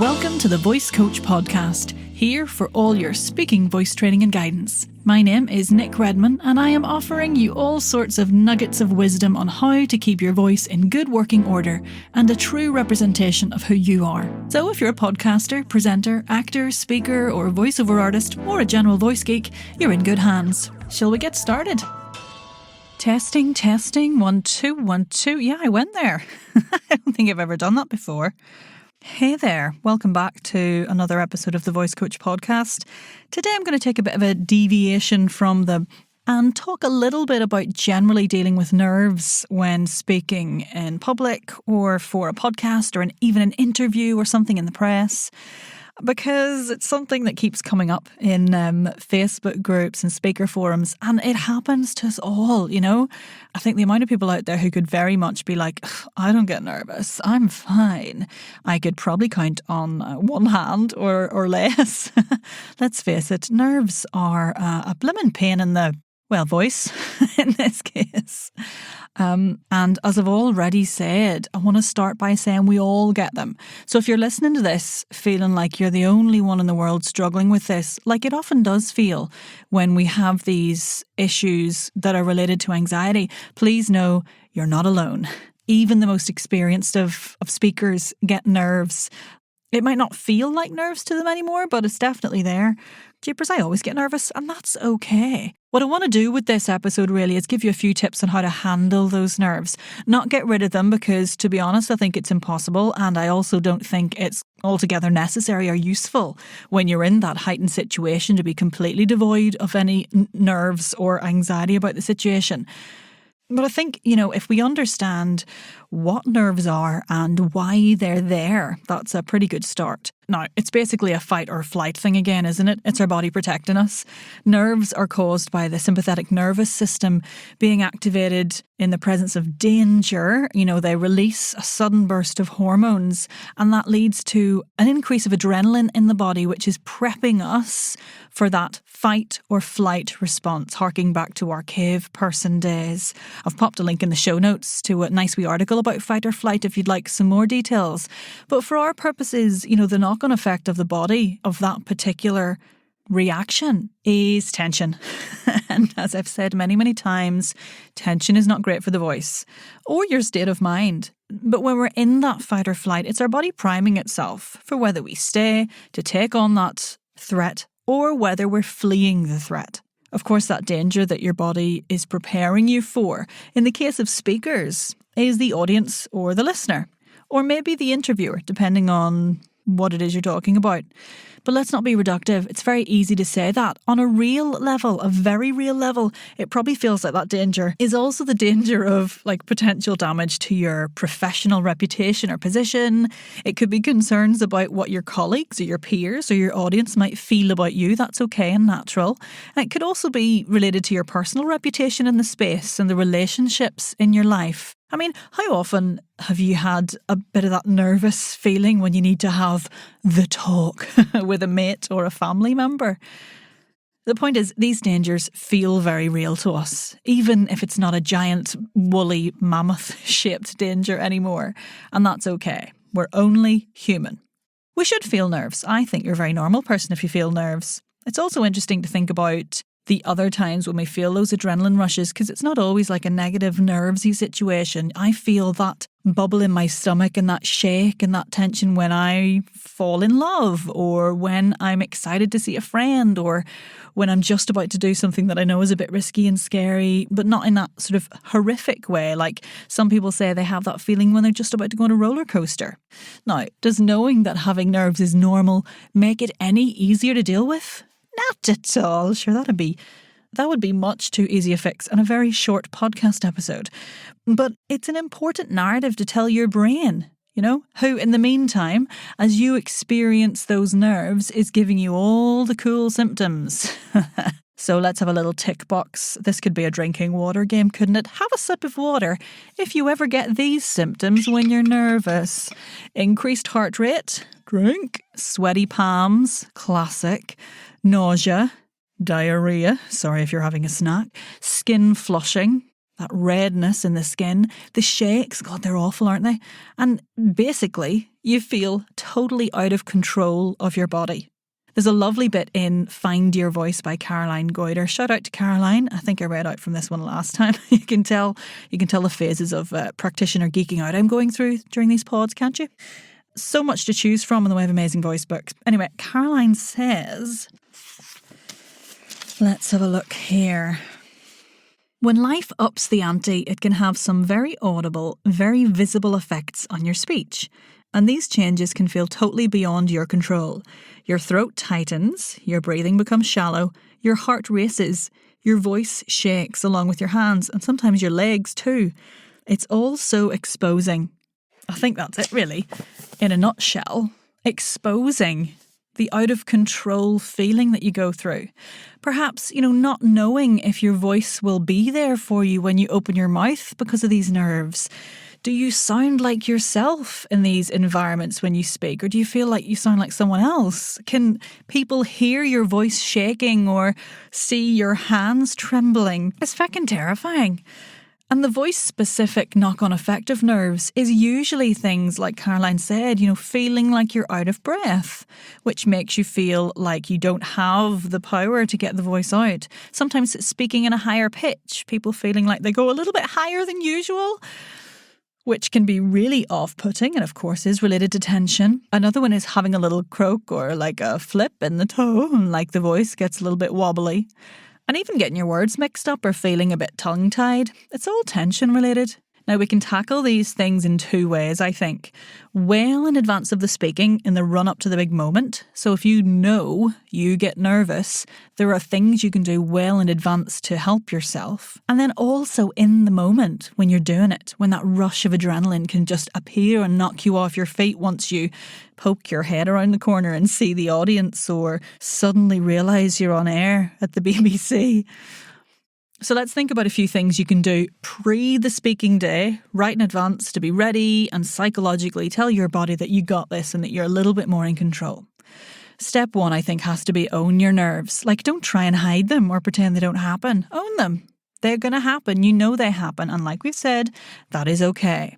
Welcome to the Voice Coach Podcast, here for all your speaking, voice training and guidance. My name is Nic Redman and I am offering you all sorts of nuggets of wisdom on how to keep your voice in good working order and a true representation of who you are. So if you're a podcaster, presenter, actor, speaker or voiceover artist or a general voice geek, you're in good hands. Shall we get started? Testing, 1, 2, 1, 2. Yeah, I went there. I don't think I've ever done that before. Hey there, welcome back to another episode of the Voice Coach Podcast. Today I'm going to take a bit of a deviation from and talk a little bit about generally dealing with nerves when speaking in public or for a podcast or even an interview or something in the press. Because it's something that keeps coming up in Facebook groups and speaker forums, and it happens to us all, you know. I think the amount of people out there who could very much be like, I don't get nervous, I'm fine. I could probably count on one hand or less. Let's face it, nerves are a blimmin' pain in the voice in this case. And as I've already said, I want to start by saying we all get them. So if you're listening to this feeling like you're the only one in the world struggling with this, like it often does feel when we have these issues that are related to anxiety, please know you're not alone. Even the most experienced of speakers get nerves. It might not feel like nerves to them anymore, but it's definitely there. Jeepers, I always get nervous, and that's okay. What I want to do with this episode really is give you a few tips on how to handle those nerves. Not get rid of them because, to be honest, I think it's impossible, and I also don't think it's altogether necessary or useful when you're in that heightened situation to be completely devoid of any nerves or anxiety about the situation. But I think, if we understand what nerves are and why they're there, that's a pretty good start. Now, it's basically a fight or flight thing again, isn't it? It's our body protecting us. Nerves are caused by the sympathetic nervous system being activated in the presence of danger. They release a sudden burst of hormones, and that leads to an increase of adrenaline in the body, which is prepping us for that fight or flight response, harking back to our cave person days. I've popped a link in the show notes to a nice wee article about fight or flight if you'd like some more details. But for our purposes, the knock-on effect of the body of that particular reaction is tension. And as I've said many, many times, tension is not great for the voice or your state of mind. But when we're in that fight or flight, it's our body priming itself for whether we stay to take on that threat or whether we're fleeing the threat. Of course, that danger that your body is preparing you for, in the case of speakers, is the audience or the listener, or maybe the interviewer, depending on what it is you're talking about. But let's not be reductive. It's very easy to say that. On a real level, a very real level, it probably feels like that danger is also the danger of potential damage to your professional reputation or position. It could be concerns about what your colleagues or your peers or your audience might feel about you. That's okay and natural. And it could also be related to your personal reputation in the space and the relationships in your life. I mean, how often have you had a bit of that nervous feeling when you need to have the talk with a mate or a family member? The point is, these dangers feel very real to us, even if it's not a giant, woolly, mammoth-shaped danger anymore. And that's okay. We're only human. We should feel nerves. I think you're a very normal person if you feel nerves. It's also interesting to think about the other times when we feel those adrenaline rushes, because it's not always like a negative nervesy situation. I feel that bubble in my stomach and that shake and that tension when I fall in love, or when I'm excited to see a friend, or when I'm just about to do something that I know is a bit risky and scary, but not in that sort of horrific way. Like some people say they have that feeling when they're just about to go on a roller coaster. Now, does knowing that having nerves is normal make it any easier to deal with? Not at all. Sure, that would be much too easy a fix and a very short podcast episode. But it's an important narrative to tell your brain, who in the meantime, as you experience those nerves, is giving you all the cool symptoms. So let's have a little tick box. This could be a drinking water game, couldn't it? Have a sip of water if you ever get these symptoms when you're nervous. Increased heart rate, drink. Sweaty palms, classic. Nausea, diarrhea, sorry if you're having a snack. Skin flushing, that redness in the skin, the shakes, God, they're awful, aren't they? And basically, you feel totally out of control of your body. There's a lovely bit in Find Your Voice by Caroline Goyder. Shout out to Caroline. I think I read out from this one last time. You can tell the phases of practitioner geeking out I'm going through during these pods, can't you? So much to choose from in the way of amazing voice books. Anyway, Caroline says, let's have a look here. When life ups the ante, it can have some very audible, very visible effects on your speech. And these changes can feel totally beyond your control. Your throat tightens, your breathing becomes shallow, your heart races, your voice shakes along with your hands, and sometimes your legs too. It's all so exposing. I think that's it really, in a nutshell. Exposing the out of control feeling that you go through. Perhaps, not knowing if your voice will be there for you when you open your mouth because of these nerves. Do you sound like yourself in these environments when you speak, or do you feel like you sound like someone else? Can people hear your voice shaking or see your hands trembling? It's fucking terrifying. And the voice-specific knock-on effect of nerves is usually things like Caroline said, feeling like you're out of breath, which makes you feel like you don't have the power to get the voice out. Sometimes it's speaking in a higher pitch, people feeling like they go a little bit higher than usual, which can be really off-putting and, of course, is related to tension. Another one is having a little croak or like a flip in the tone, like the voice gets a little bit wobbly. And even getting your words mixed up or feeling a bit tongue-tied. It's all tension-related. Now, we can tackle these things in two ways, I think. Well in advance of the speaking, in the run-up to the big moment. So if you know you get nervous, there are things you can do well in advance to help yourself. And then also in the moment when you're doing it, when that rush of adrenaline can just appear and knock you off your feet once you poke your head around the corner and see the audience, or suddenly realise you're on air at the BBC. So let's think about a few things you can do pre the speaking day, right in advance, to be ready and psychologically tell your body that you got this and that you're a little bit more in control. Step one, I think, has to be own your nerves. Like, don't try and hide them or pretend they don't happen. Own them. They're going to happen. You know they happen. And like we've said, that is okay.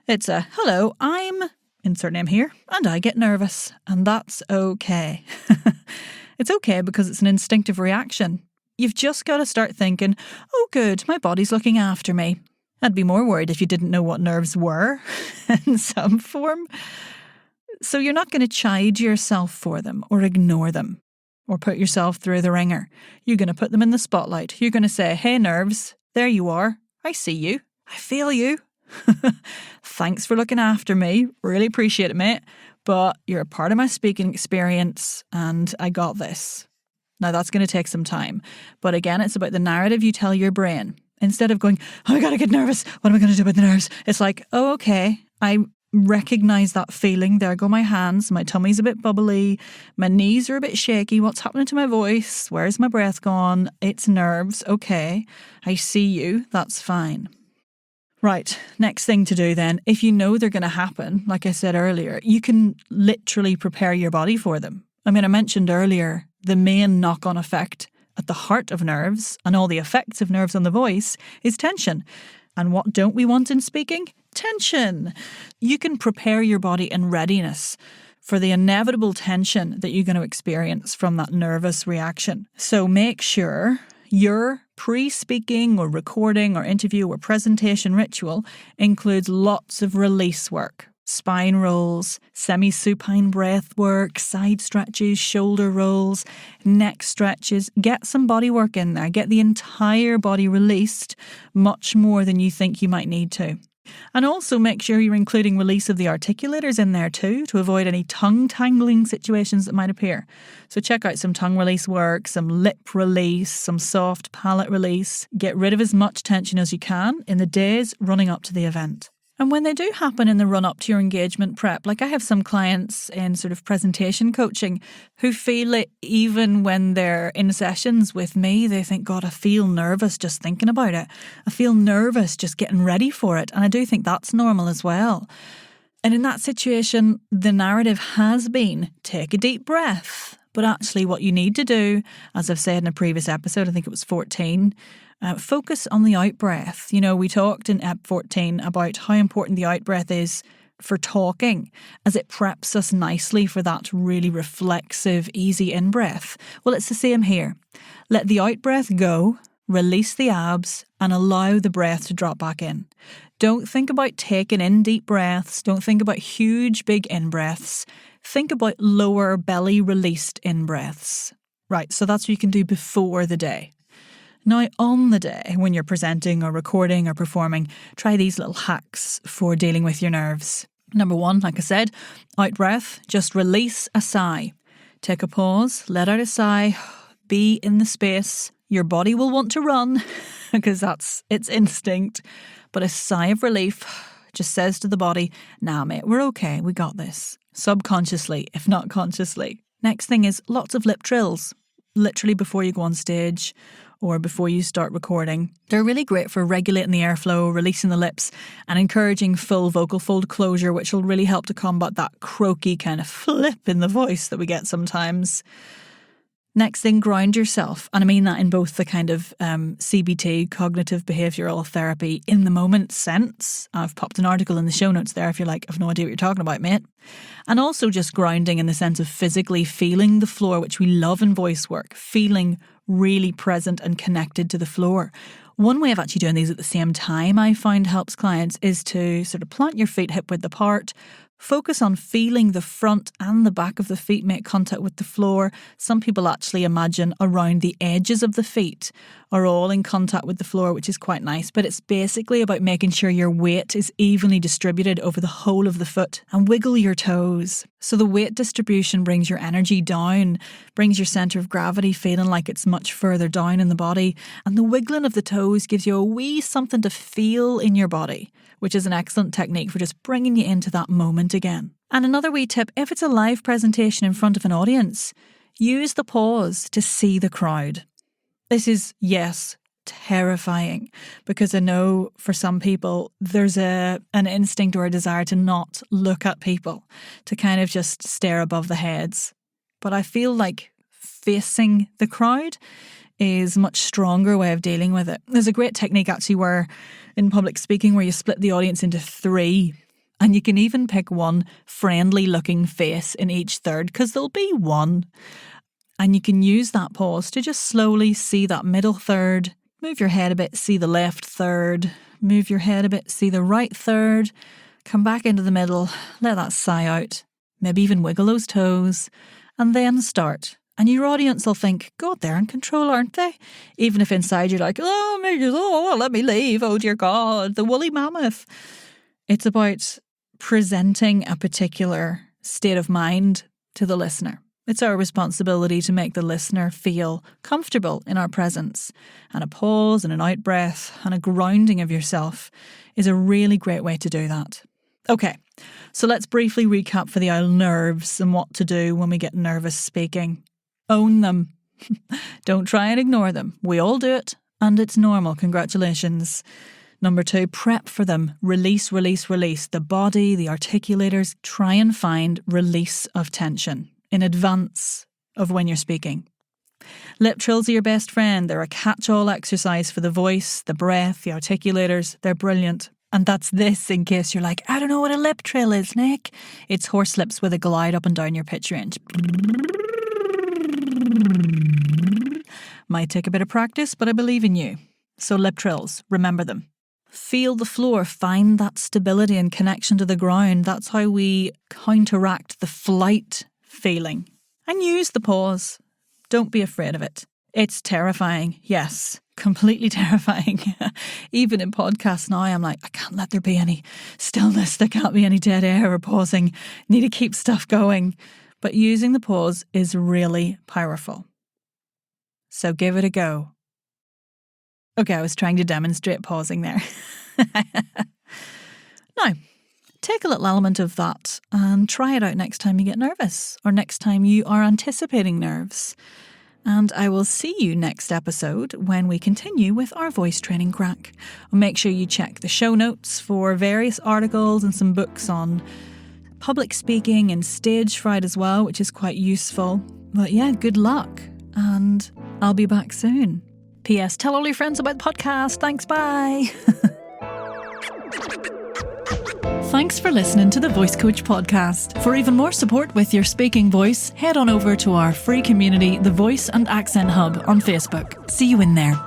It's a, hello, I'm, insert name here, and I get nervous. And that's okay. It's okay because it's an instinctive reaction. You've just got to start thinking, oh good, my body's looking after me. I'd be more worried if you didn't know what nerves were in some form. So you're not going to chide yourself for them or ignore them or put yourself through the ringer. You're going to put them in the spotlight. You're going to say, hey nerves, there you are. I see you. I feel you. Thanks for looking after me. Really appreciate it, mate. But you're a part of my speaking experience and I got this. Now, that's going to take some time. But again, it's about the narrative you tell your brain. Instead of going, oh, I got to get nervous. What am I going to do about the nerves? It's like, oh, okay, I recognise that feeling. There go my hands. My tummy's a bit bubbly. My knees are a bit shaky. What's happening to my voice? Where's my breath gone? It's nerves. Okay, I see you. That's fine. Right, next thing to do then, if you know they're going to happen, like I said earlier, you can literally prepare your body for them. I mean, I mentioned earlier, the main knock-on effect at the heart of nerves and all the effects of nerves on the voice is tension. And what don't we want in speaking? Tension. You can prepare your body in readiness for the inevitable tension that you're going to experience from that nervous reaction. So make sure your pre-speaking or recording or interview or presentation ritual includes lots of release work. Spine rolls, semi-supine breath work, side stretches, shoulder rolls, neck stretches. Get some body work in there. Get the entire body released much more than you think you might need to. And also make sure you're including release of the articulators in there too, to avoid any tongue-tangling situations that might appear. So check out some tongue release work, some lip release, some soft palate release. Get rid of as much tension as you can in the days running up to the event. And when they do happen in the run-up to your engagement prep, like I have some clients in sort of presentation coaching who feel it even when they're in sessions with me, they think, God, I feel nervous just thinking about it. I feel nervous just getting ready for it. And I do think that's normal as well. And in that situation, the narrative has been, take a deep breath. But actually what you need to do, as I've said in a previous episode, I think it was 14, Focus on the out-breath. You know, we talked in Ep 14 about how important the out-breath is for talking, as it preps us nicely for that really reflexive, easy in-breath. Well, it's the same here. Let the out-breath go, release the abs, and allow the breath to drop back in. Don't think about taking in deep breaths. Don't think about huge, big in-breaths. Think about lower belly released in-breaths. Right, so that's what you can do before the day. Now, on the day, when you're presenting or recording or performing, try these little hacks for dealing with your nerves. Number 1, like I said, out breath, just release a sigh. Take a pause, let out a sigh, be in the space. Your body will want to run because that's its instinct. But a sigh of relief just says to the body, nah, mate, we're okay, we got this. Subconsciously, if not consciously. Next thing is lots of lip trills, literally before you go on stage or before you start recording. They're really great for regulating the airflow, releasing the lips, and encouraging full vocal fold closure, which will really help to combat that croaky kind of flip in the voice that we get sometimes. Next thing, ground yourself. And I mean that in both the kind of CBT, cognitive behavioural therapy, in the moment sense. I've popped an article in the show notes there if you're like, I've no idea what you're talking about, mate. And also just grounding in the sense of physically feeling the floor, which we love in voice work, feeling really present and connected to the floor. One way of actually doing these at the same time I find helps clients is to sort of plant your feet hip width apart, focus on feeling the front and the back of the feet make contact with the floor. Some people actually imagine around the edges of the feet are all in contact with the floor, which is quite nice. But it's basically about making sure your weight is evenly distributed over the whole of the foot, and wiggle your toes. So the weight distribution brings your energy down, brings your centre of gravity feeling like it's much further down in the body. And the wiggling of the toes gives you a wee something to feel in your body, which is an excellent technique for just bringing you into that moment again. And another wee tip, if it's a live presentation in front of an audience, use the pause to see the crowd. This is, yes, terrifying, because I know for some people there's an instinct or a desire to not look at people, to kind of just stare above the heads. But I feel like facing the crowd is a much stronger way of dealing with it. There's a great technique actually where in public speaking where you split the audience into 3, and you can even pick one friendly looking face in each third, because there'll be one. And you can use that pause to just slowly see that middle third, move your head a bit, see the left third, move your head a bit, see the right third, come back into the middle, let that sigh out, maybe even wiggle those toes, and then start. And your audience will think, God, they're in control, aren't they? Even if inside you're like, let me leave, oh dear God, the woolly mammoth. It's about presenting a particular state of mind to the listener. It's our responsibility to make the listener feel comfortable in our presence. And a pause and an out breath and a grounding of yourself is a really great way to do that. Okay, so let's briefly recap for the old nerves and what to do when we get nervous speaking. Own them. Don't try and ignore them. We all do it, and it's normal. Congratulations. Number 2, prep for them. Release, release, release. The body, the articulators, try and find release of tension in advance of when you're speaking. Lip trills are your best friend. They're a catch-all exercise for the voice, the breath, the articulators. They're brilliant. And that's this, in case you're like, I don't know what a lip trill is, Nick. It's horse lips with a glide up and down your pitch range. Might take a bit of practice, but I believe in you. So lip trills, remember them. Feel the floor, find that stability and connection to the ground. That's how we counteract the flight feeling. And use the pause. Don't be afraid of it. It's terrifying, yes, completely terrifying. Even in podcasts now, I'm like, I can't let there be any stillness. There can't be any dead air or pausing. Need to keep stuff going. But using the pause is really powerful. So give it a go. Okay, I was trying to demonstrate pausing there. Now, take a little element of that and try it out next time you get nervous or next time you are anticipating nerves. And I will see you next episode when we continue with our voice training crack. Make sure you check the show notes for various articles and some books on public speaking and stage fright as well, which is quite useful. But yeah, good luck. And I'll be back soon. P.S. Tell all your friends about the podcast. Thanks, bye. Thanks for listening to the Voice Coach podcast. For even more support with your speaking voice, head on over to our free community, the Voice and Accent Hub on Facebook. See you in there.